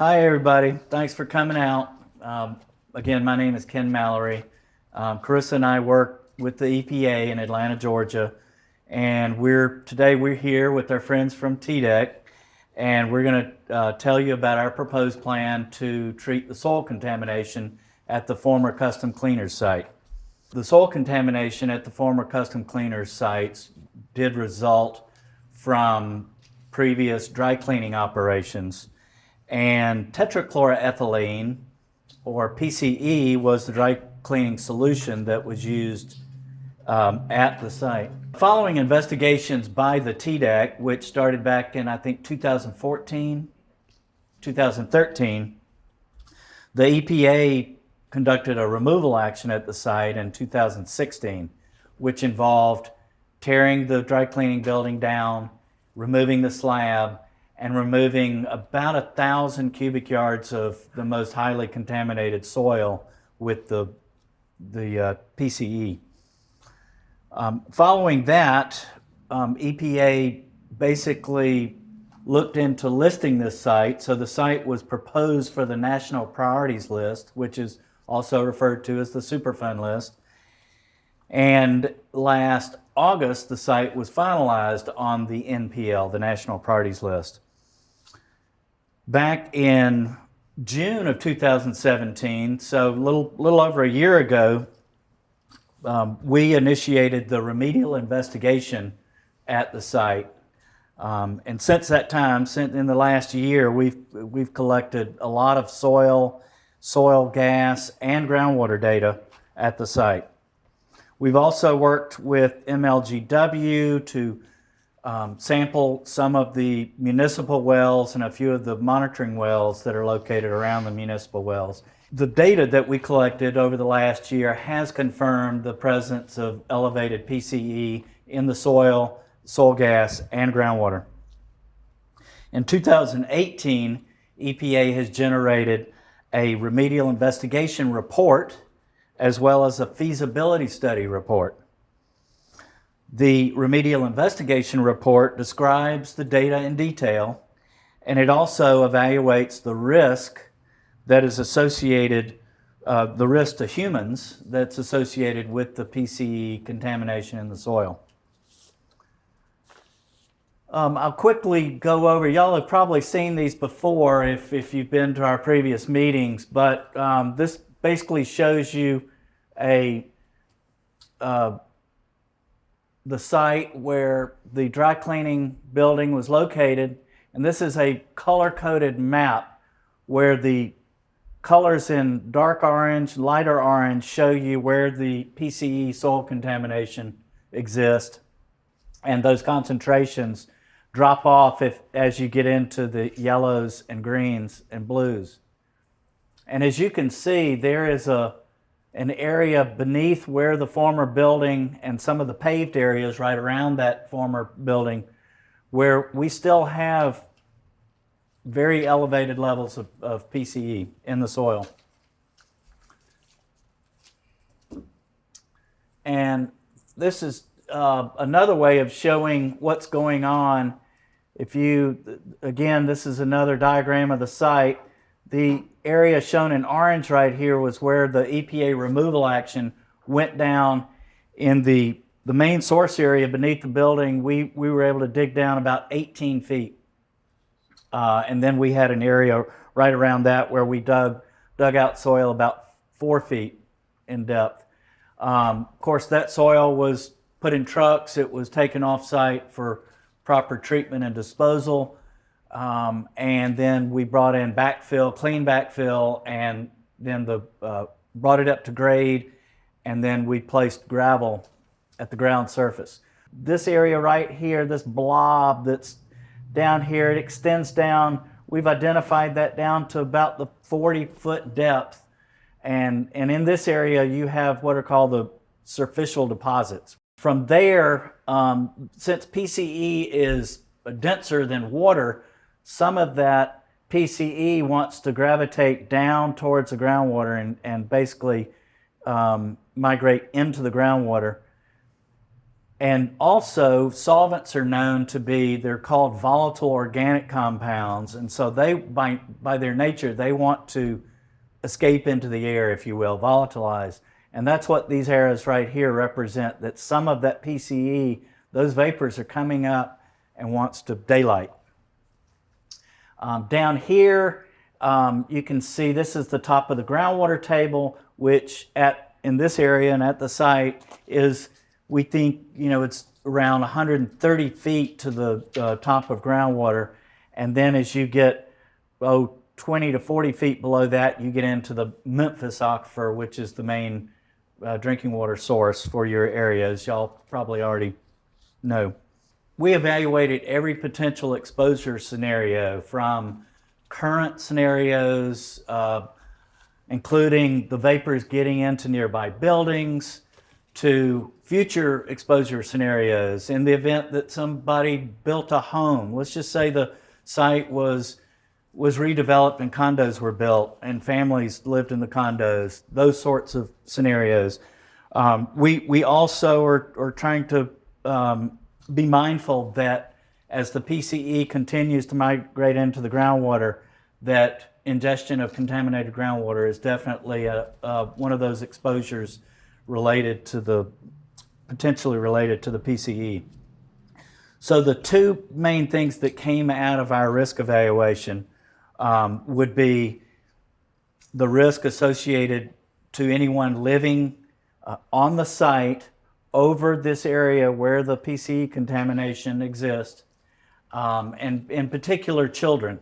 Hi, everybody. Thanks for coming out. Again, my name is Ken Mallary. Carissa and I work with the EPA in Atlanta, Georgia, and today we're here with our friends from TDEC, and we're going to tell you about our proposed plan to treat the soil contamination at the former Custom Cleaners site. The soil contamination at the former Custom Cleaners sites did result from previous dry cleaning operations. And tetrachloroethylene, or PCE, was the dry cleaning solution that was used at the site. Following investigations by the TDEC, which started back in, I think, 2013, the EPA conducted a removal action at the site in 2016, which involved tearing the dry cleaning building down, removing the slab, and removing about 1,000 cubic yards of the most highly contaminated soil with the PCE. Following that, EPA basically looked into listing this site. So the site was proposed for the National Priorities List, which is also referred to as the Superfund list. And last August, the site was finalized on the NPL, the National Priorities List. Back in June of 2017, so a little over a year ago, we initiated the remedial investigation at the site. And since that time, in the last year, we've collected a lot of soil, gas, and groundwater data at the site. We've also worked with MLGW to sample some of the municipal wells and a few of the monitoring wells that are located around the municipal wells. The data that we collected over the last year has confirmed the presence of elevated PCE in the soil, gas, and groundwater. In 2018, EPA has generated a remedial investigation report as well as a feasibility study report. The remedial investigation report describes the data in detail, and it also evaluates the risk that is associated, the risk to humans that's associated with the PCE contamination in the soil. I'll quickly go over, y'all have probably seen these before if you've been to our previous meetings, but this basically shows you the site where the dry cleaning building was located, and this is a color-coded map where the colors in dark orange, lighter orange show you where the PCE soil contamination exists, and those concentrations drop off as you get into the yellows and greens and blues. And as you can see, there is an area beneath where the former building and some of the paved areas right around that former building where we still have very elevated levels of PCE in the soil. And this is another way of showing what's going on. Again, this is another diagram of the site. The area shown in orange right here was where the EPA removal action went down in the main source area beneath the building. We were able to dig down about 18 feet. And then we had an area right around that where we dug out soil about 4 feet in depth. Of course, that soil was put in trucks. It was taken off site for proper treatment and disposal. And then we brought in clean backfill, and then brought it up to grade, and then we placed gravel at the ground surface. This area right here, this blob that's down here, it extends down. We've identified that down to about the 40-foot depth. And in this area, you have what are called the surficial deposits. From there, since PCE is denser than water, some of that PCE wants to gravitate down towards the groundwater and basically migrate into the groundwater. And also, solvents are known to be, they're called volatile organic compounds. And so they, by their nature, they want to escape into the air, if you will, volatilize. And that's what these arrows right here represent, that some of that PCE, those vapors are coming up and wants to daylight. Down here, you can see this is the top of the groundwater table, which in this area and at the site is, we think, it's around 130 feet to the top of groundwater. And then as you get 20 to 40 feet below that, you get into the Memphis aquifer, which is the main drinking water source for your area, as y'all probably already know. We evaluated every potential exposure scenario, from current scenarios, including the vapors getting into nearby buildings, to future exposure scenarios in the event that somebody built a home. Let's just say the site was redeveloped and condos were built and families lived in the condos, those sorts of scenarios. We also are trying to be mindful that as the PCE continues to migrate into the groundwater, that ingestion of contaminated groundwater is definitely one of those exposures potentially related to the PCE. So the two main things that came out of our risk evaluation would be the risk associated to anyone living on the site over this area where the PCE contamination exists, and in particular children,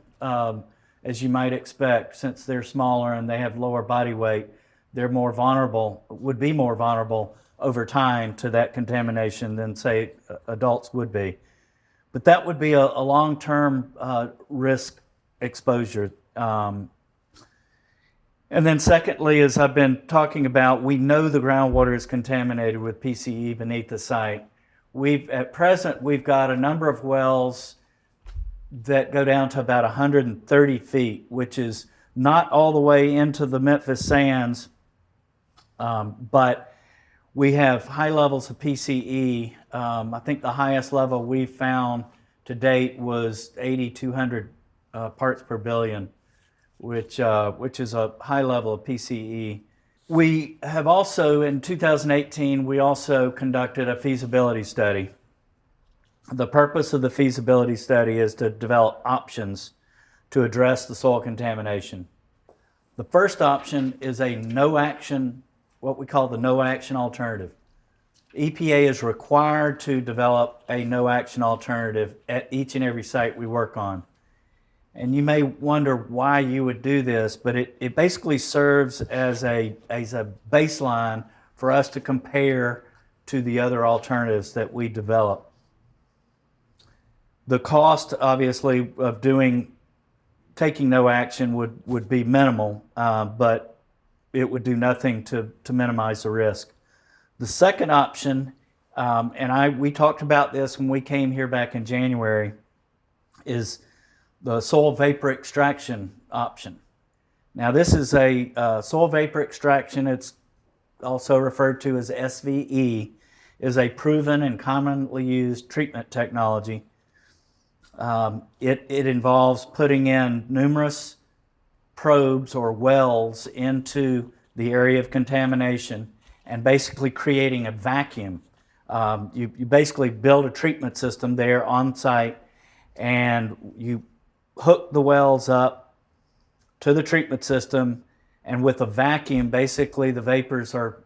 as you might expect, since they're smaller and they have lower body weight, they're would be more vulnerable over time to that contamination than, say, adults would be. But that would be a long-term risk exposure. And then secondly, as I've been talking about, we know the groundwater is contaminated with PCE beneath the site. At present, we've got a number of wells that go down to about 130 feet, which is not all the way into the Memphis sands, but we have high levels of PCE. I think the highest level we found to date was 8,200 parts per billion, which is a high level of PCE. We have also, in 2018, we also conducted a feasibility study. The purpose of the feasibility study is to develop options to address the soil contamination. The first option is a no-action, what we call the no-action alternative. EPA is required to develop a no-action alternative at each and every site we work on. And you may wonder why you would do this, but it basically serves as a baseline for us to compare to the other alternatives that we develop. The cost, obviously, of taking no action would be minimal, but it would do nothing to minimize the risk. The second option, we talked about this when we came here back in January, is the soil vapor extraction option. Now, this is a soil vapor extraction. It's also referred to as SVE, is a proven and commonly used treatment technology. It involves putting in numerous probes or wells into the area of contamination and basically creating a vacuum. You basically build a treatment system there on site, and you hook the wells up to the treatment system, and with a vacuum, basically the vapors are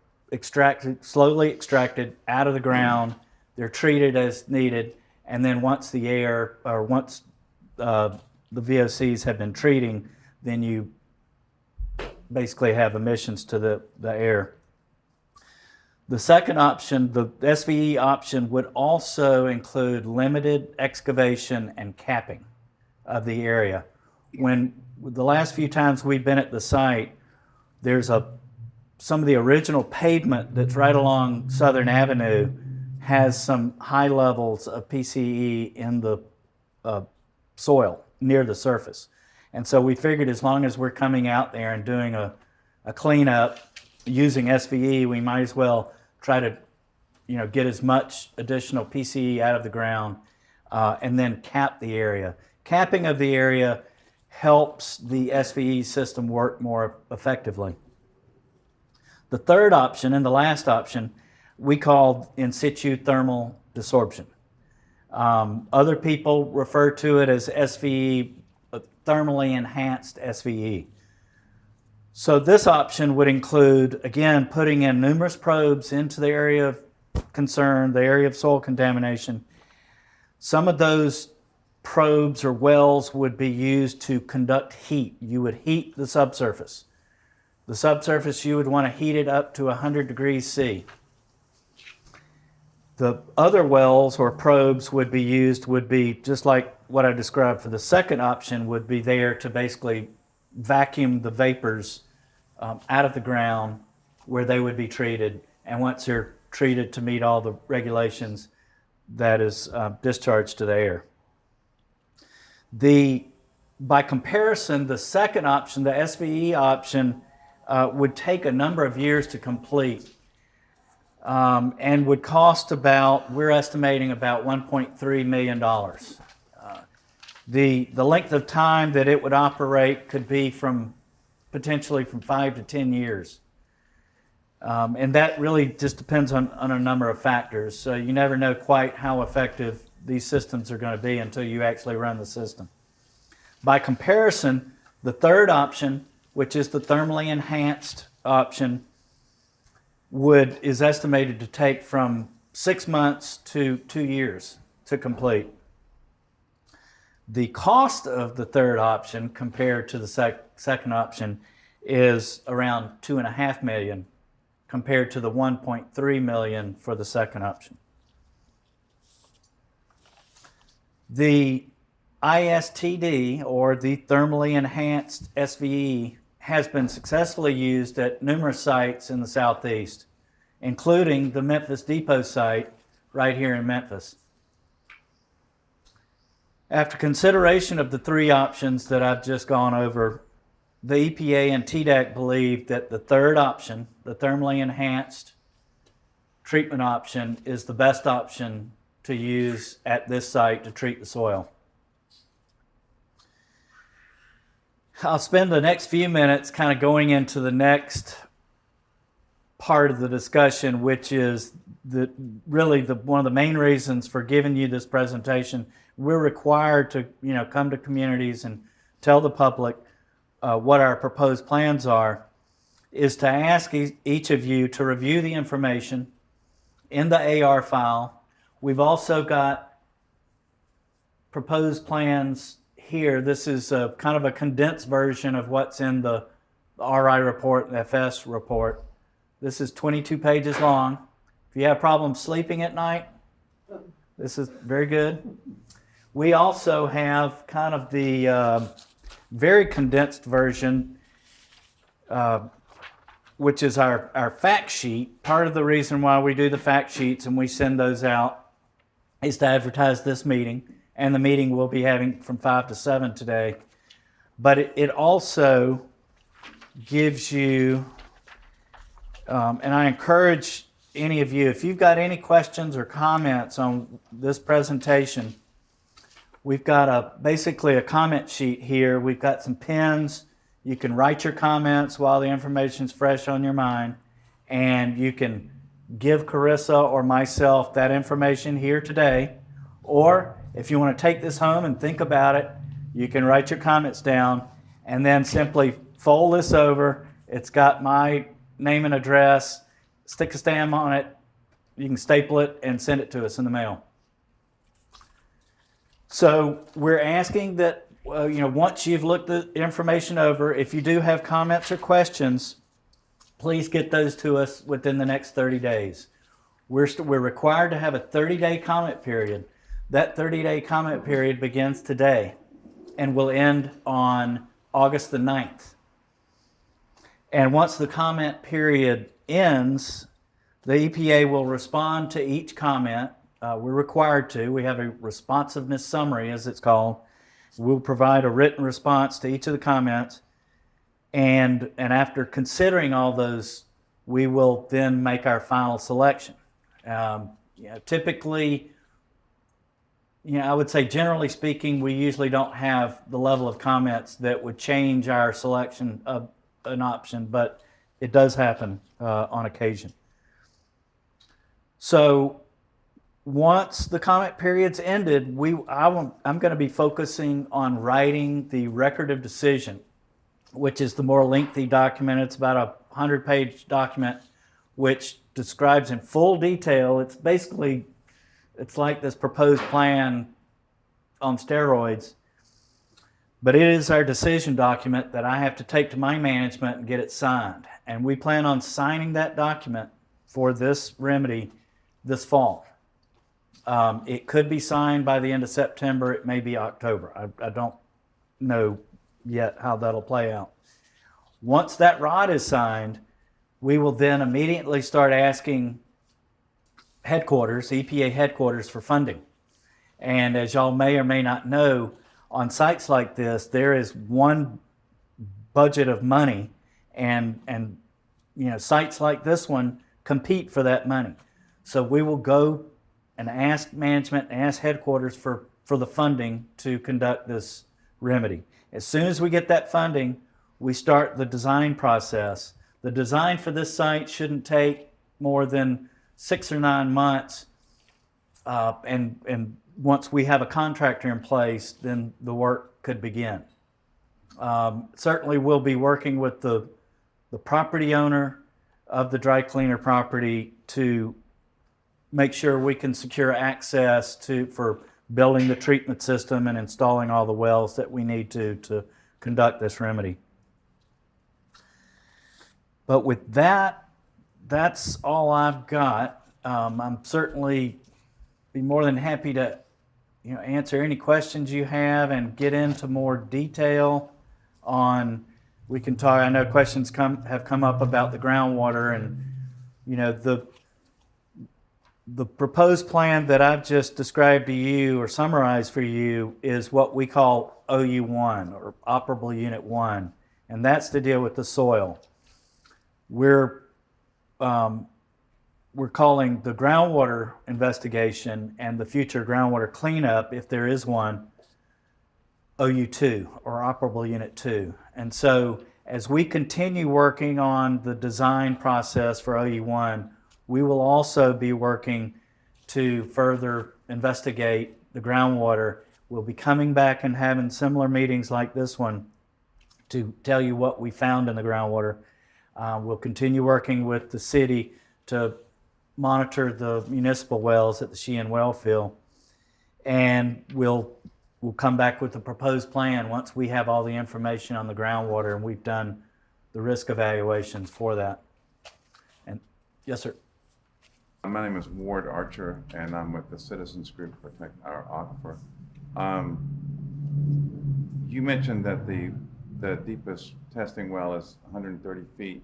slowly extracted out of the ground. They're treated as needed, and then once the VOCs have been treating, then you basically have emissions to the air. The second option, the SVE option, would also include limited excavation and capping of the area. When the last few times we've been at the site, there's some of the original pavement that's right along Southern Avenue has some high levels of PCE in the soil near the surface. And so we figured as long as we're coming out there and doing a cleanup using SVE, we might as well try to get as much additional PCE out of the ground, and then cap the area. Capping of the area helps the SVE system work more effectively. The third option and the last option we call in situ thermal desorption. Other people refer to it as SVE, thermally enhanced SVE. So this option would include, again, putting in numerous probes into the area of concern, the area of soil contamination. Some of those probes or wells would be used to conduct heat. You would heat the subsurface. The subsurface, you would want to heat it up to 100 degrees C. The other wells or probes would be just like what I described for the second option, would be there to basically vacuum the vapors out of the ground where they would be treated. And once they're treated to meet all the regulations, that is discharged to the air. By comparison, the second option, the SVE option, would take a number of years to complete. And would cost we're estimating about $1.3 million. The length of time that it would operate could be potentially from 5 to 10 years. And that really just depends on a number of factors. So you never know quite how effective these systems are going to be until you actually run the system. By comparison, the third option, which is the thermally enhanced option, is estimated to take from 6 months to 2 years to complete. The cost of the third option compared to the second option is around $2.5 million compared to the $1.3 million for the second option. The ISTD, or the thermally enhanced SVE, has been successfully used at numerous sites in the Southeast, including the Memphis Depot site right here in Memphis. After consideration of the three options that I've just gone over, the EPA and TDEC believe that the third option, the thermally enhanced treatment option, is the best option to use at this site to treat the soil. I'll spend the next few minutes kind of going into the next part of the discussion, which is one of the main reasons for giving you this presentation. We're required to come to communities and tell the public what our proposed plans are, is to ask each of you to review the information in the AR file. We've also got proposed plans here. This is kind of a condensed version of what's in the RI report and the FS report. This is 22 pages long. If you have problems sleeping at night, this is very good. We also have kind of the very condensed version, which is our fact sheet. Part of the reason why we do the fact sheets and we send those out is to advertise this meeting, and the meeting we'll be having from 5 to 7 today. But it also gives you, and I encourage any of you, if you've got any questions or comments on this presentation, we've got basically a comment sheet here. We've got some pens. You can write your comments while the information's fresh on your mind, and you can give Carissa or myself that information here today. Or if you want to take this home and think about it, you can write your comments down and then simply fold this over. It's got my name and address, stick a stamp on it. You can staple it and send it to us in the mail. So we're asking that, once you've looked the information over, if you do have comments or questions, please get those to us within the next 30 days. We're required to have a 30-day comment period. That 30-day comment period begins today and will end on August the 9th. And once the comment period ends, the EPA will respond to each comment. We're required to. We have a responsiveness summary, as it's called. We'll provide a written response to each of the comments. And after considering all those, we will then make our final selection. Typically, I would say generally speaking, we usually don't have the level of comments that would change our selection of an option, but it does happen on occasion. So once the comment period's ended, I'm going to be focusing on writing the record of decision, which is the more lengthy document. It's about a 100-page document, which describes in full detail. It's like this proposed plan on steroids, but it is our decision document that I have to take to my management and get it signed. And we plan on signing that document for this remedy this fall. It could be signed by the end of September. It may be October. I don't know yet how that'll play out. Once that ROD is signed, we will then immediately start asking headquarters, EPA headquarters, for funding. And as y'all may or may not know, on sites like this, there is one budget of money, and sites like this one compete for that money. So we will go and ask management, ask headquarters for the funding to conduct this remedy. As soon as we get that funding, we start the design process. The design for this site shouldn't take more than 6 or 9 months, and once we have a contractor in place, then the work could begin. Certainly we'll be working with the property owner of the dry cleaner property to make sure we can secure access for building the treatment system and installing all the wells that we need to conduct this remedy. But with that, that's all I've got. I'm certainly be more than happy to answer any questions you have and get into more detail on. We can talk. I know questions have come up about the groundwater, and the proposed plan that I've just described to you or summarized for you is what we call OU1, or Operable Unit 1, and that's to deal with the soil. We're calling the groundwater investigation and the future groundwater cleanup, if there is one, OU2, or Operable Unit 2. And so as we continue working on the design process for OU1, we will also be working to further investigate the groundwater. We'll be coming back and having similar meetings like this one to tell you what we found in the groundwater. We'll continue working with the city to monitor the municipal wells at the Sheehan well field, and we'll come back with the proposed plan once we have all the information on the groundwater and we've done the risk evaluations for that. And yes, sir. My name is Ward Archer, and I'm with the Citizens Group Protect Our Aquifer. You mentioned that the deepest testing well is 130 feet.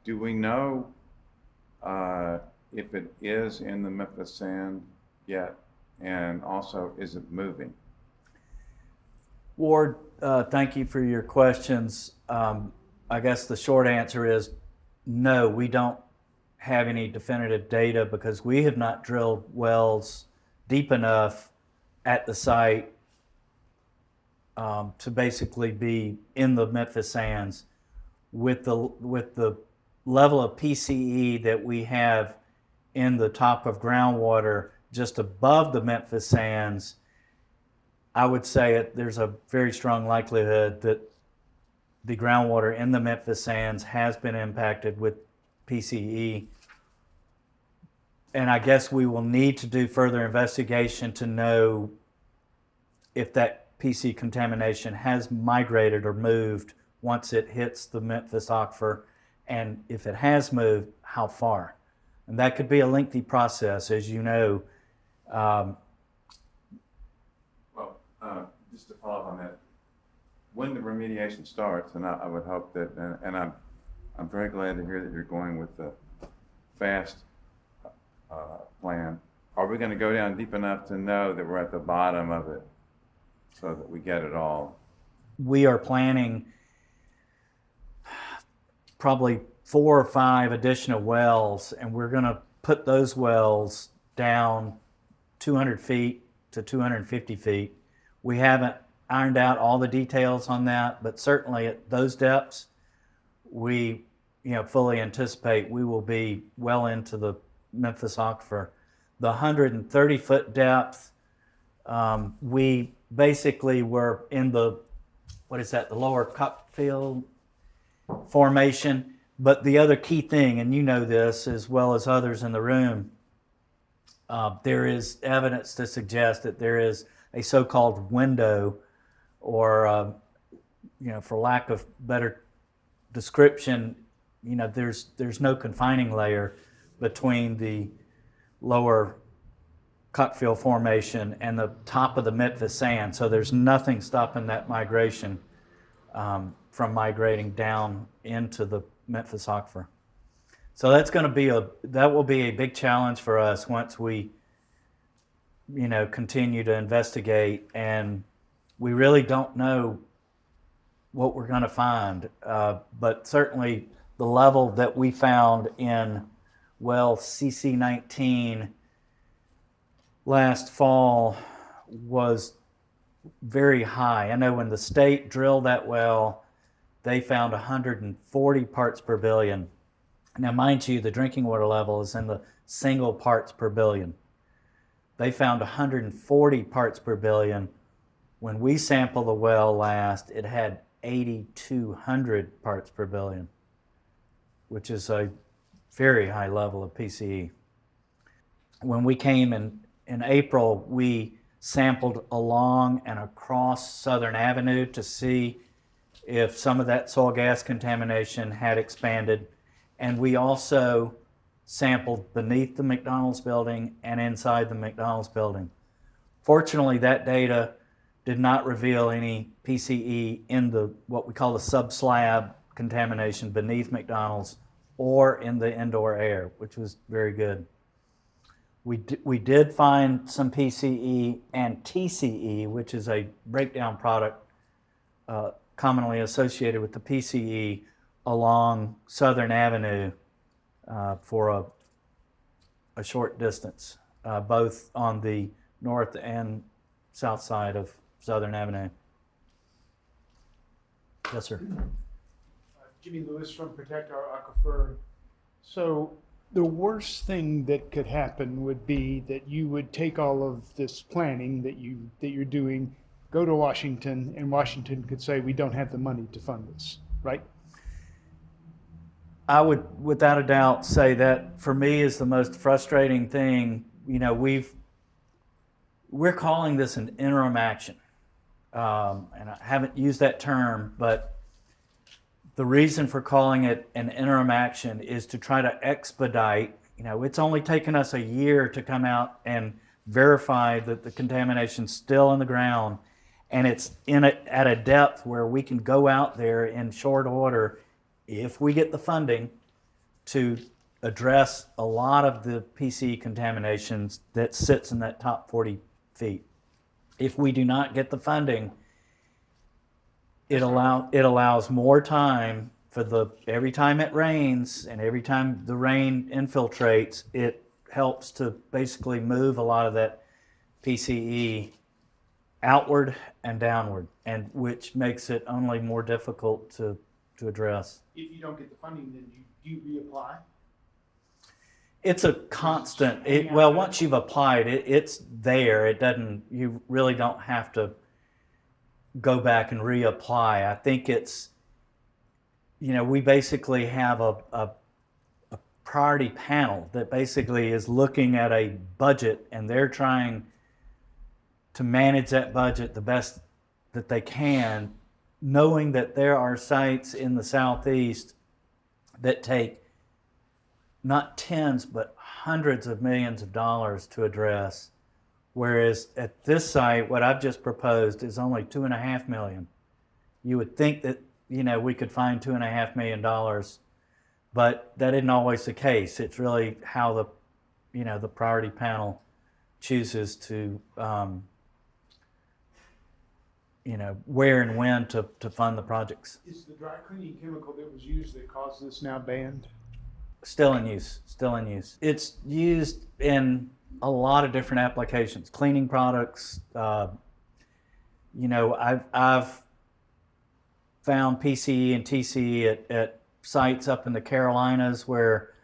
Do we know if it is in the Memphis sand yet, and also is it moving? Ward, thank you for your questions. I guess the short answer is no, we don't have any definitive data because we have not drilled wells deep enough at the site to basically be in the Memphis sands with the level of PCE that we have in the top of groundwater just above the Memphis sands. I would say there's a very strong likelihood that the groundwater in the Memphis sands has been impacted with PCE. And I guess we will need to do further investigation to know if that PC contamination has migrated or moved once it hits the Memphis aquifer, and if it has moved, how far. And that could be a lengthy process, as you know. Just to follow up on that, when the remediation starts, and I would hope that, and I'm very glad to hear that you're going with the FAST plan. Are we going to go down deep enough to know that we're at the bottom of it so that we get it all? We are planning probably 4 or 5 additional wells, and we're going to put those wells down 200 feet to 250 feet. We haven't ironed out all the details on that, but certainly at those depths, we fully anticipate we will be well into the Memphis aquifer. The 130-foot depth, we basically were in the lower Cupfield formation. But the other key thing, and you know this as well as others in the room, there is evidence to suggest that there is a so-called window, or for lack of better description, there's no confining layer between the lower Cutfield formation and the top of the Memphis sand. So there's nothing stopping that migration from migrating down into the Memphis aquifer. So that will be a big challenge for us once we continue to investigate, and we really don't know what we're going to find, but certainly the level that we found in well CC19 last fall was very high. I know when the state drilled that well, they found 140 parts per billion. Now, mind you, the drinking water level is in the single parts per billion. They found 140 parts per billion. When we sampled the well last, it had 8,200 parts per billion, which is a very high level of PCE. When we came in April, we sampled along and across Southern Avenue to see if some of that soil gas contamination had expanded. And we also sampled beneath the McDonald's building and inside the McDonald's building. Fortunately, that data did not reveal any PCE in the what we call the subslab contamination beneath McDonald's or in the indoor air, which was very good. We did find some PCE and TCE, which is a breakdown product commonly associated with the PCE, along Southern Avenue for a short distance, both on the north and south side of Southern Avenue. Yes, sir. Jimmy Lewis from Protect Our Aquifer. So the worst thing that could happen would be that you would take all of this planning that you're doing, go to Washington, and Washington could say, we don't have the money to fund this, right? I would, without a doubt, say that for me is the most frustrating thing. We're calling this an interim action, and I haven't used that term, but the reason for calling it an interim action is to try to expedite. It's only taken us a year to come out and verify that the contamination's still in the ground, and it's at a depth where we can go out there in short order, if we get the funding, to address a lot of the PCE contaminations that sits in that top 40 feet. If we do not get the funding, it allows more time for every time it rains and every time the rain infiltrates, it helps to basically move a lot of that PCE outward and downward, and which makes it only more difficult to address. If you don't get the funding, then do you reapply? It's a constant. Once you've applied, it's there. It doesn't. You really don't have to go back and reapply. I think it's. We basically have a priority panel that basically is looking at a budget, and they're trying to manage that budget the best that they can, knowing that there are sites in the southeast that take not tens but hundreds of millions of dollars to address, whereas at this site, what I've just proposed is only $2.5 million. You would think that we could find $2.5 million, but that isn't always the case. It's really how the priority panel chooses to where and when to fund the projects. Is the dry cleaning chemical that was used that caused this now banned? Still in use. It's used in a lot of different applications, cleaning products. I've found PCE and TCE at sites up in the Carolinas where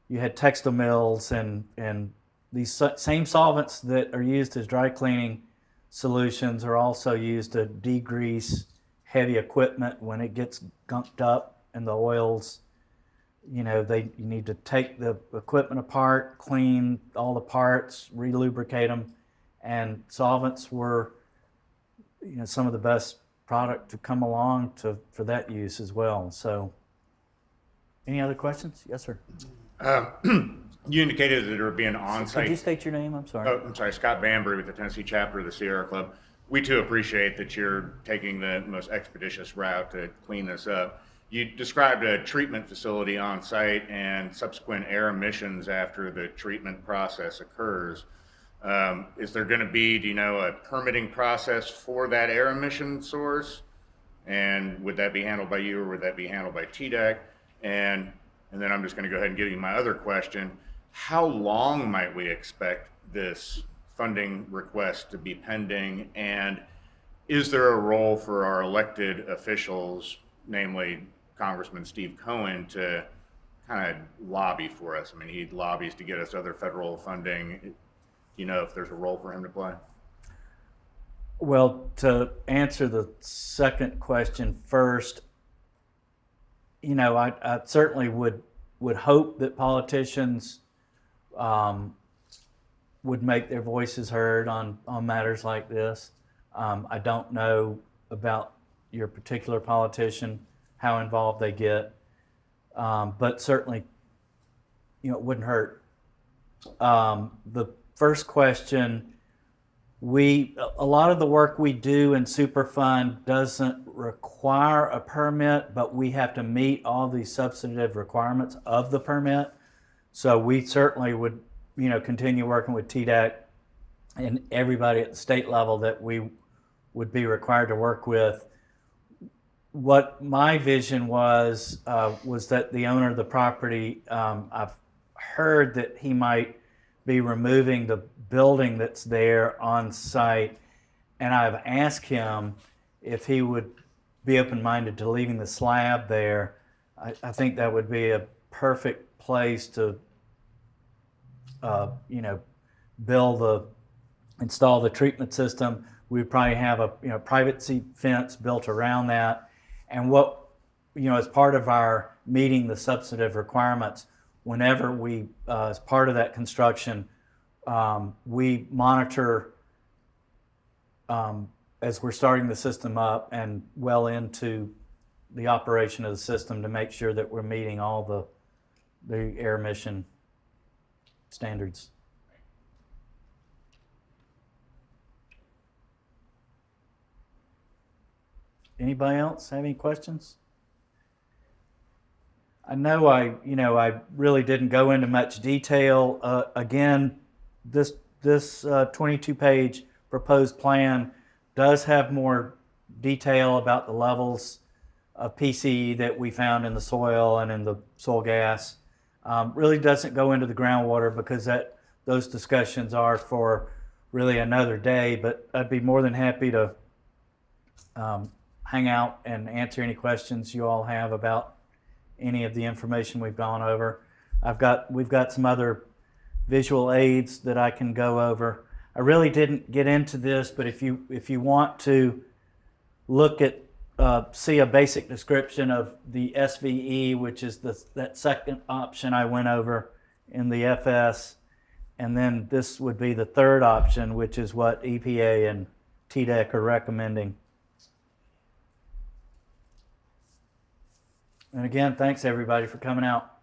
you had textile mills and these same solvents that are used as dry cleaning solutions are also used to degrease heavy equipment when it gets gunked up and the oils. You need to take the equipment apart, clean all the parts, re-lubricate them, and solvents were, some of the best product to come along for that use as well. So, any other questions? Yes, sir. You indicated that there would be an Could you on-site. state your name? I'm sorry. Oh, I'm sorry, Scott Bambury with the Tennessee chapter of the Sierra Club. We too appreciate that you're taking the most expeditious route to clean this up. You described a treatment facility on site and subsequent air emissions after the treatment process occurs. Is there going to be, do you know, a permitting process for that air emission source? And would that be handled by you, or would that be handled by TDEC? And then I'm just going to go ahead and give you my other question. How long might we expect this funding request to be pending? And is there a role for our elected officials, namely Congressman Steve Cohen, to kind of lobby for us? I mean, he lobbies to get us other federal funding. Do you know if there's a role for him to play? Well, to answer the second question first, I certainly would hope that politicians would make their voices heard on matters like this. I don't know about your particular politician, how involved they get, but certainly, it wouldn't hurt. The first question, a lot of the work we do in Superfund doesn't require a permit, but we have to meet all the substantive requirements of the permit. So we certainly would, continue working with TDEC and everybody at the state level that we would be required to work with. What my vision was that the owner of the property, I've heard that he might be removing the building that's there on site, and I've asked him if he would be open-minded to leaving the slab there. I think that would be a perfect place to install the treatment system. We'd probably have a privacy fence built around that. And what, as part of our meeting the substantive requirements, whenever we, as part of that construction, we monitor as we're starting the system up and well into the operation of the system to make sure that we're meeting all the air emission standards. Anybody else have any questions? I know I really didn't go into much detail. Again, this 22-page proposed plan does have more detail about the levels of PCE that we found in the soil and in the soil gas. Really doesn't go into the groundwater because those discussions are for really another day, but I'd be more than happy to hang out and answer any questions you all have about any of the information we've gone over. We've got some other visual aids that I can go over. I really didn't get into this, but if you want to look at see a basic description of the SVE, which is that second option I went over in the FS, and then this would be the third option, which is what EPA and TDEC are recommending. And again, thanks everybody for coming out.